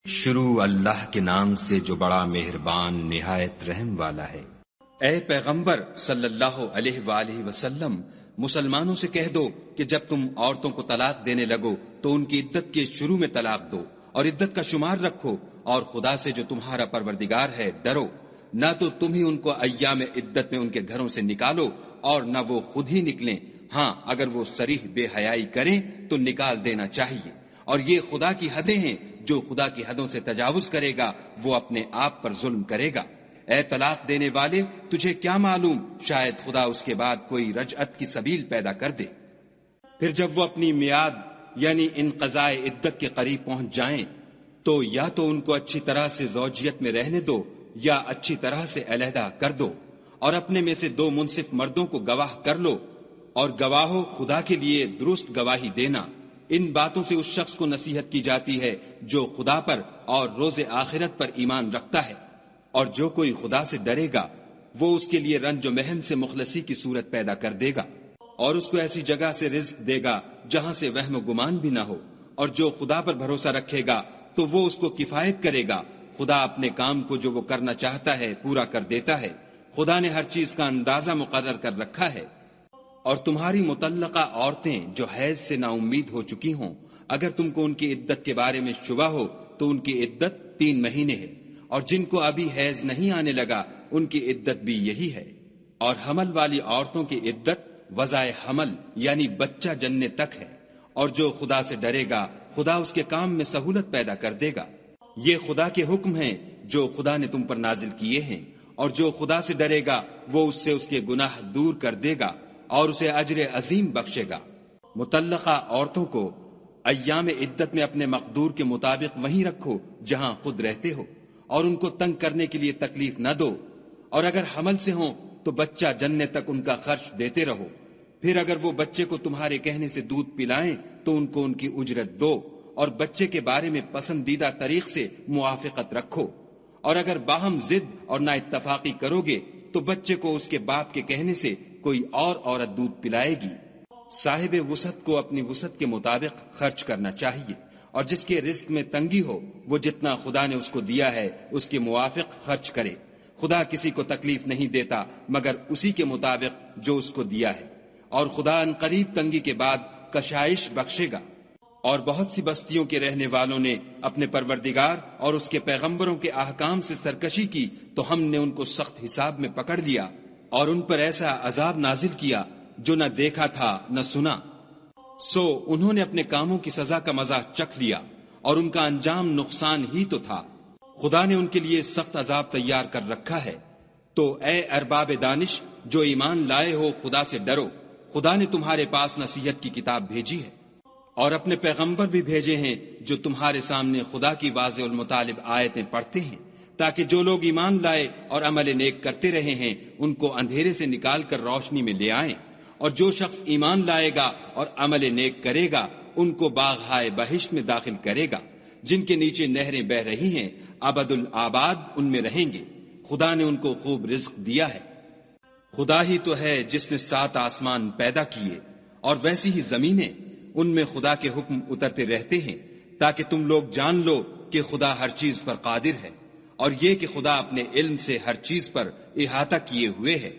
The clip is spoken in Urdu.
شروع اللہ کے نام سے جو بڑا مہربان نہایت رحم والا ہے۔ اے پیغمبر صلی اللہ علیہ وآلہ وسلم، مسلمانوں سے کہہ دو کہ جب تم عورتوں کو طلاق دینے لگو تو ان کی عدت کے شروع میں طلاق دو اور عدت کا شمار رکھو، اور خدا سے جو تمہارا پروردگار ہے ڈرو، نہ تو تم ہی ان کو ایام عدت میں ان کے گھروں سے نکالو اور نہ وہ خود ہی نکلیں، ہاں اگر وہ صریح بے حیائی کریں تو نکال دینا چاہیے، اور یہ خدا کی حدیں ہیں، جو خدا کی حدوں سے تجاوز کرے گا وہ اپنے آپ پر ظلم کرے گا۔ اے طلاق دینے والے، تجھے کیا معلوم شاید خدا اس کے بعد کوئی رجعت کی سبیل پیدا کر دے۔ پھر جب وہ اپنی میعاد یعنی انقضاء عدت کے قریب پہنچ جائیں تو یا تو ان کو اچھی طرح سے زوجیت میں رہنے دو یا اچھی طرح سے علیحدہ کر دو، اور اپنے میں سے 2 منصف مردوں کو گواہ کر لو، اور گواہو خدا کے لیے درست گواہی دینا۔ ان باتوں سے اس شخص کو نصیحت کی جاتی ہے جو خدا پر اور روز آخرت پر ایمان رکھتا ہے، اور جو کوئی خدا سے ڈرے گا وہ اس کے لیے رنج و محن سے مخلصی کی صورت پیدا کر دے گا، اور اس کو ایسی جگہ سے رزق دے گا جہاں سے وہم و گمان بھی نہ ہو، اور جو خدا پر بھروسہ رکھے گا تو وہ اس کو کفایت کرے گا۔ خدا اپنے کام کو جو وہ کرنا چاہتا ہے پورا کر دیتا ہے، خدا نے ہر چیز کا اندازہ مقرر کر رکھا ہے۔ اور تمہاری مطلقہ عورتیں جو حیض سے نا امید ہو چکی ہوں، اگر تم کو ان کی عدت کے بارے میں شبہ ہو تو ان کی عدت 3 مہینے ہے، اور جن کو ابھی حیض نہیں آنے لگا ان کی عدت بھی یہی ہے، اور حمل والی عورتوں کی عدت وضع حمل یعنی بچہ جننے تک ہے، اور جو خدا سے ڈرے گا خدا اس کے کام میں سہولت پیدا کر دے گا۔ یہ خدا کے حکم ہیں جو خدا نے تم پر نازل کیے ہیں، اور جو خدا سے ڈرے گا وہ اس سے اس کے گناہ دور کر دے گا اور اسے اجر عظیم بخشے گا۔ مطلقہ عورتوں کو ایام عدت میں اپنے مقدور کے مطابق وہیں رکھو جہاں خود رہتے ہو، اور ان کو تنگ کرنے کے لیے تکلیف نہ دو، اور اگر حمل سے ہوں تو بچہ جننے تک ان کا خرچ دیتے رہو۔ پھر اگر وہ بچے کو تمہارے کہنے سے دودھ پلائیں تو ان کو ان کی اجرت دو، اور بچے کے بارے میں پسندیدہ طریق سے موافقت رکھو، اور اگر باہم ضد اور نا اتفاقی کرو گے تو بچے کو اس کے باپ کے کہنے سے کوئی اور عورت دودھ پلائے گی۔ صاحب وسعت کو اپنی وسعت کے مطابق خرچ کرنا چاہیے، اور جس کے رزق میں تنگی ہو وہ جتنا خدا نے اس کو دیا ہے اس کے موافق خرچ کرے۔ خدا کسی کو تکلیف نہیں دیتا مگر اسی کے مطابق جو اس کو دیا ہے، اور خدا ان قریب تنگی کے بعد کشائش بخشے گا۔ اور بہت سی بستیوں کے رہنے والوں نے اپنے پروردگار اور اس کے پیغمبروں کے احکام سے سرکشی کی تو ہم نے ان کو سخت حساب میں پکڑ لیا، اور ان پر ایسا عذاب نازل کیا جو نہ دیکھا تھا نہ سنا۔ سو انہوں نے اپنے کاموں کی سزا کا مزہ چکھ لیا، اور ان کا انجام نقصان ہی تو تھا۔ خدا نے ان کے لیے سخت عذاب تیار کر رکھا ہے۔ تو اے ارباب دانش جو ایمان لائے ہو، خدا سے ڈرو۔ خدا نے تمہارے پاس نصیحت کی کتاب بھیجی ہے، اور اپنے پیغمبر بھی بھیجے ہیں جو تمہارے سامنے خدا کی واضح المطالب آیتیں پڑھتے ہیں، تاکہ جو لوگ ایمان لائے اور عمل نیک کرتے رہے ہیں ان کو اندھیرے سے نکال کر روشنی میں لے آئیں، اور جو شخص ایمان لائے گا اور عمل نیک کرے گا ان کو باغہائے بہشت میں داخل کرے گا، جن کے نیچے نہریں بہ رہی ہیں، ابد الآباد ان میں رہیں گے۔ خدا نے ان کو خوب رزق دیا ہے۔ خدا ہی تو ہے جس نے 7 آسمان پیدا کیے، اور ویسی ہی زمینیں، ان میں خدا کے حکم اترتے رہتے ہیں تاکہ تم لوگ جان لو کہ خدا ہر چیز پر قادر ہے، اور یہ کہ خدا اپنے علم سے ہر چیز پر احاطہ کیے ہوئے ہے۔